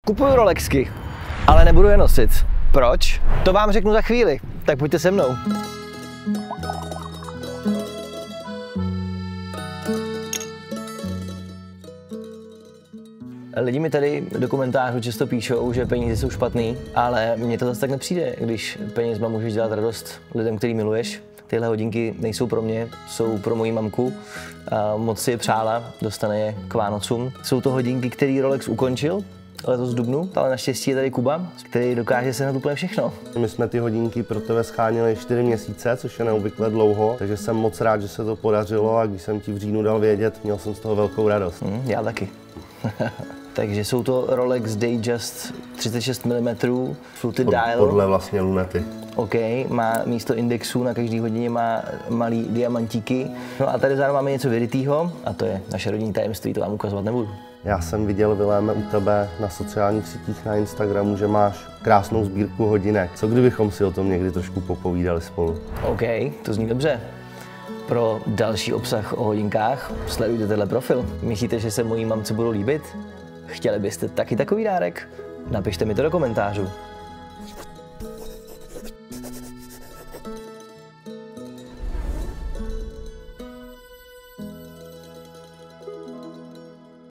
Kupuju Rolexky, ale nebudu je nosit. Proč? To vám řeknu za chvíli, tak pojďte se mnou. Lidi mi tady do komentářů často píšou, že peníze jsou špatný, ale mně to zase tak nepřijde, když penězma můžeš dělat radost lidem, který miluješ. Tyhle hodinky nejsou pro mě, jsou pro moji mamku. Moc si je přála, dostane je k Vánocům. Jsou to hodinky, který Rolex ukončil letos v dubnu, ale naštěstí je tady Kuba, který dokáže sehnat úplně všechno. My jsme ty hodinky pro tebe scháněli 4 měsíce, což je neobvykle dlouho, takže jsem moc rád, že se to podařilo a když jsem ti v říjnu dal vědět, měl jsem z toho velkou radost. Já taky. Takže jsou to Rolex Datejust 36 mm fluted dial. Podle vlastně lunety. OK, má místo indexu, na každý hodině má malý diamantíky. No a tady zároveň máme něco vyrytýho a to je naše rodinné tajemství, to vám ukazovat nebudu. Já jsem viděl, Viléme, u tebe na sociálních sítích na Instagramu, že máš krásnou sbírku hodinek. Co kdybychom si o tom někdy trošku popovídali spolu? OK, to zní dobře. Pro další obsah o hodinkách sledujte tenhle profil. Myslíte, že se mojí mamce budou líbit? Chtěli byste taky takový dárek? Napište mi to do komentářů.